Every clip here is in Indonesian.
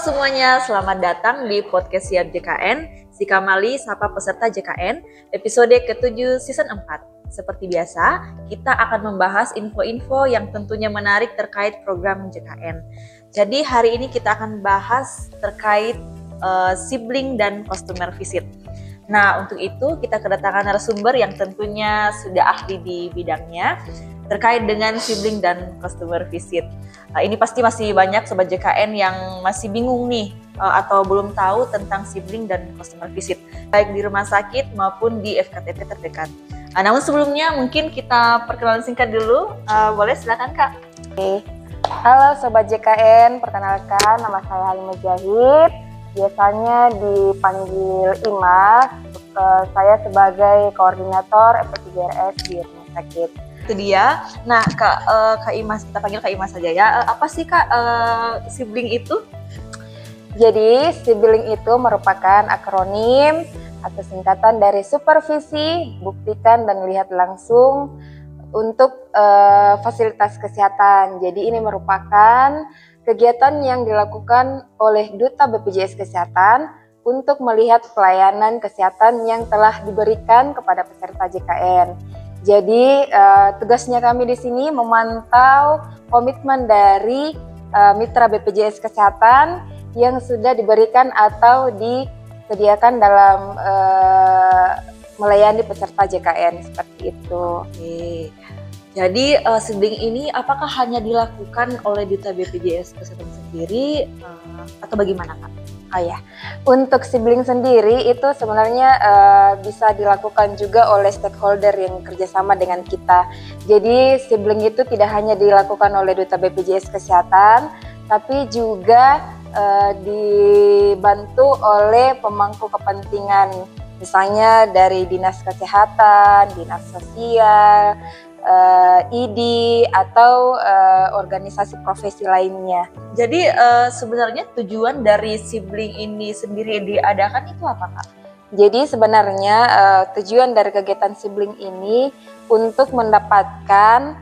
semuanya, selamat datang di podcast Siap JKN. Si Kamali Sapa Peserta JKN, episode ke-7 season 4. Seperti biasa, kita akan membahas info-info yang tentunya menarik terkait program JKN. Jadi hari ini kita akan bahas terkait sibling dan customer visit. Nah, untuk itu kita kedatangan narasumber yang tentunya sudah ahli di bidangnya terkait dengan sibling dan customer visit. Ini pasti masih banyak sobat JKN yang masih bingung nih atau belum tahu tentang sibling dan customer visit, baik di rumah sakit maupun di FKTP terdekat. Namun sebelumnya mungkin kita perkenalan singkat dulu. Boleh silakan Kak. Oke. Halo sobat JKN, perkenalkan nama saya Halim Mujahid. Biasanya dipanggil Imas. Saya sebagai koordinator FP3RS di rumah sakit. Itu dia. Nah, Kak Imas, kita panggil Kak Imas saja ya. Apa sih Kak sibling itu? Jadi sibling itu merupakan akronim atau singkatan dari supervisi, buktikan dan lihat langsung untuk fasilitas kesehatan. Jadi ini merupakan kegiatan yang dilakukan oleh Duta BPJS Kesehatan untuk melihat pelayanan kesehatan yang telah diberikan kepada peserta JKN. Jadi tugasnya kami di sini memantau komitmen dari mitra BPJS Kesehatan yang sudah diberikan atau disediakan dalam melayani peserta JKN seperti itu. Oke. Jadi sibling ini apakah hanya dilakukan oleh Duta BPJS Kesehatan sendiri atau bagaimana Kak? Oh ya, untuk sibling sendiri itu sebenarnya bisa dilakukan juga oleh stakeholder yang kerjasama dengan kita. Jadi sibling itu tidak hanya dilakukan oleh Duta BPJS Kesehatan, tapi juga dibantu oleh pemangku kepentingan, misalnya dari Dinas Kesehatan, Dinas Sosial, ID atau organisasi profesi lainnya. Jadi sebenarnya tujuan dari sibling ini sendiri diadakan itu apa Kak? Jadi sebenarnya tujuan dari kegiatan sibling ini untuk mendapatkan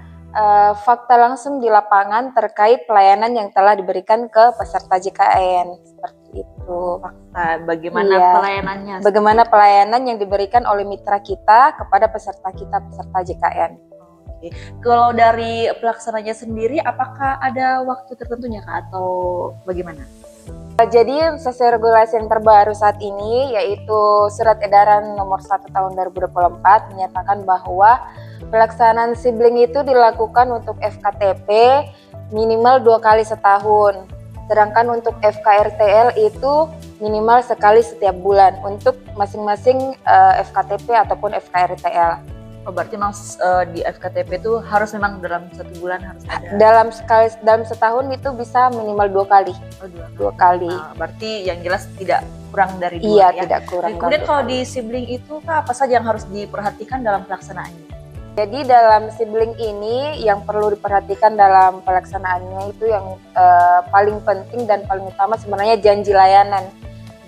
fakta langsung di lapangan terkait pelayanan yang telah diberikan ke peserta JKN. Seperti itu. Fakta bagaimana pelayanannya? Bagaimana pelayanan yang diberikan oleh mitra kita kepada peserta JKN. Kalau dari pelaksananya sendiri, apakah ada waktu tertentunya Kak atau bagaimana? Jadi sesuai regulasi yang terbaru saat ini, yaitu Surat Edaran Nomor 1 Tahun 2024 menyatakan bahwa pelaksanaan sibling itu dilakukan untuk FKTP minimal 2 kali setahun. Sedangkan untuk FKRTL itu minimal sekali setiap bulan untuk masing-masing FKTP ataupun FKRTL. Oh, berarti memang di FKTP itu harus memang dalam 1 bulan harus ada. Dalam setahun itu bisa minimal 2 kali. Oh, 2 kali. Nah, berarti yang jelas tidak kurang dari 2 iya, ya. tidak kurang. Kemudian kalau di sibling itu Kak, apa saja yang harus diperhatikan dalam pelaksanaannya? Jadi dalam sibling ini yang perlu diperhatikan dalam pelaksanaannya itu yang paling penting dan paling utama sebenarnya janji layanan.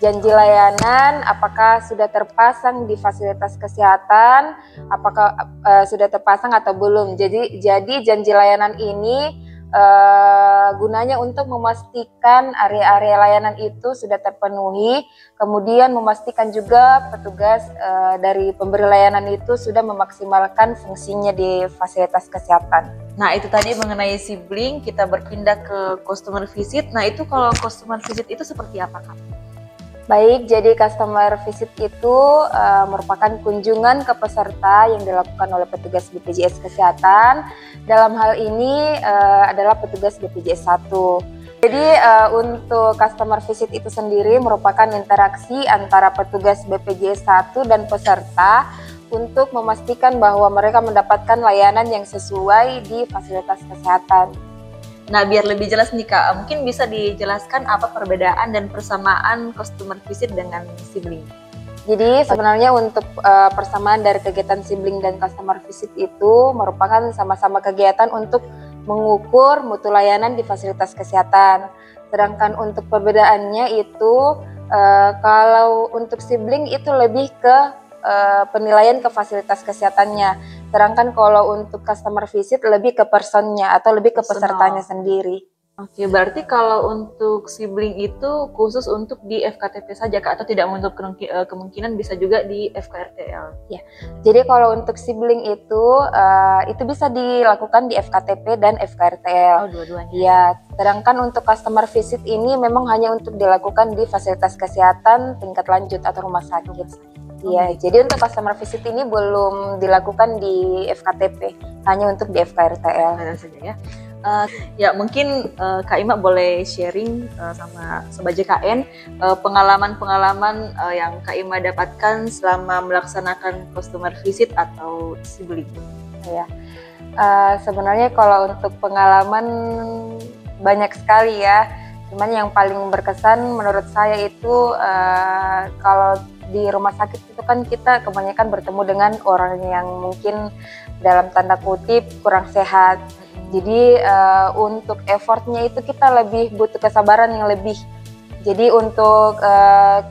Janji layanan apakah sudah terpasang di fasilitas kesehatan, apakah sudah terpasang atau belum. Jadi janji layanan ini gunanya untuk memastikan area-area layanan itu sudah terpenuhi, kemudian memastikan juga petugas dari pemberi layanan itu sudah memaksimalkan fungsinya di fasilitas kesehatan. Nah, itu tadi mengenai sibling, kita berpindah ke customer visit. Nah, itu kalau customer visit itu seperti apa Kak? Baik, jadi customer visit itu merupakan kunjungan ke peserta yang dilakukan oleh petugas BPJS Kesehatan. Dalam hal ini adalah petugas BPJS 1. Jadi untuk customer visit itu sendiri merupakan interaksi antara petugas BPJS 1 dan peserta untuk memastikan bahwa mereka mendapatkan layanan yang sesuai di fasilitas kesehatan. Nah, biar lebih jelas nih Kak, mungkin bisa dijelaskan apa perbedaan dan persamaan customer visit dengan sibling? Jadi sebenarnya untuk persamaan dari kegiatan sibling dan customer visit itu merupakan sama-sama kegiatan untuk mengukur mutu layanan di fasilitas kesehatan. Sedangkan untuk perbedaannya itu kalau untuk sibling itu lebih ke penilaian ke fasilitas kesehatannya. Sedangkan kalau untuk customer visit lebih ke personnya atau lebih ke pesertanya sendiri. Oke, berarti kalau untuk sibling itu khusus untuk di FKTP saja Kak, atau tidak menutup kemungkinan bisa juga di FKRTL? Ya, jadi kalau untuk sibling itu bisa dilakukan di FKTP dan FKRTL. Oh, dua-duanya. Ya, sedangkan untuk customer visit ini memang hanya untuk dilakukan di fasilitas kesehatan tingkat lanjut atau rumah sakit. Iya, jadi untuk customer visit ini belum dilakukan di FKTP, hanya untuk di FKRTL. Ada saja ya. Ya mungkin Kak Ima boleh sharing sama Sobat JKN pengalaman-pengalaman yang Kak Ima dapatkan selama melaksanakan customer visit atau sibling. Ya, sebenarnya kalau untuk pengalaman banyak sekali ya. Cuman yang paling berkesan menurut saya itu kalau di rumah sakit itu kan kita kebanyakan bertemu dengan orang yang mungkin dalam tanda kutip kurang sehat. Jadi untuk effortnya itu kita lebih butuh kesabaran yang lebih. Jadi untuk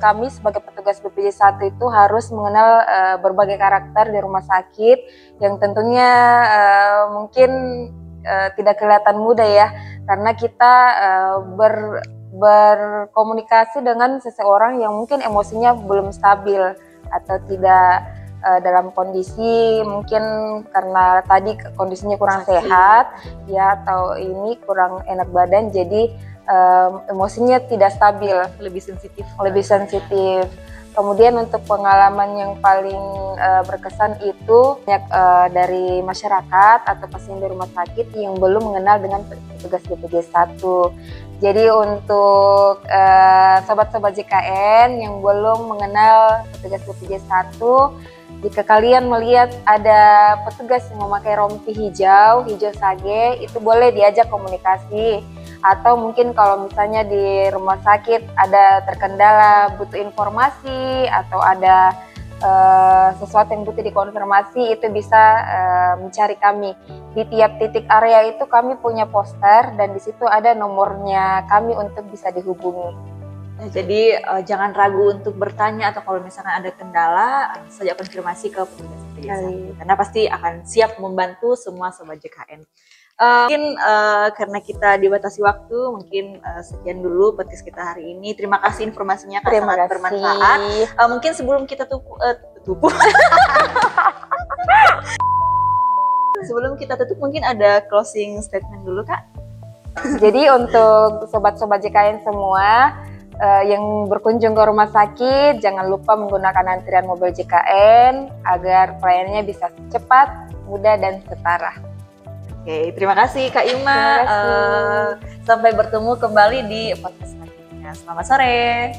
kami sebagai petugas BPJS 1 itu harus mengenal berbagai karakter di rumah sakit yang tentunya mungkin tidak kelihatan mudah ya, karena kita berkomunikasi dengan seseorang yang mungkin emosinya belum stabil atau tidak dalam kondisi mungkin karena tadi kondisinya kurang sehat ya, atau ini kurang enak badan, jadi emosinya tidak stabil, lebih sensitif. Kemudian untuk pengalaman yang paling berkesan itu banyak dari masyarakat atau pasien di rumah sakit yang belum mengenal dengan petugas BPJS 1. Jadi untuk sobat-sobat JKN yang belum mengenal petugas BPJS 1, jika kalian melihat ada petugas yang memakai rompi hijau sage, itu boleh diajak komunikasi. Atau mungkin kalau misalnya di rumah sakit ada terkendala butuh informasi atau ada sesuatu yang butuh dikonfirmasi, itu bisa mencari kami. Di tiap titik area itu kami punya poster dan di situ ada nomornya kami untuk bisa dihubungi. Nah, jadi jangan ragu untuk bertanya, atau kalau misalnya ada kendala saja konfirmasi ke petugas BPJS, karena pasti akan siap membantu semua sobat JKN. Mungkin karena kita dibatasi waktu, mungkin sekian dulu podcast kita hari ini. Terima kasih informasinya Kak, sangat bermanfaat. Mungkin sebelum kita sebelum kita tutup mungkin ada closing statement dulu Kak. Jadi untuk sobat-sobat JKN semua yang berkunjung ke rumah sakit, jangan lupa menggunakan antrian mobil JKN agar pelayanannya bisa cepat, mudah, dan setara. Oke, terima kasih Kak Ima. Sampai bertemu kembali di podcast selanjutnya. Selamat sore.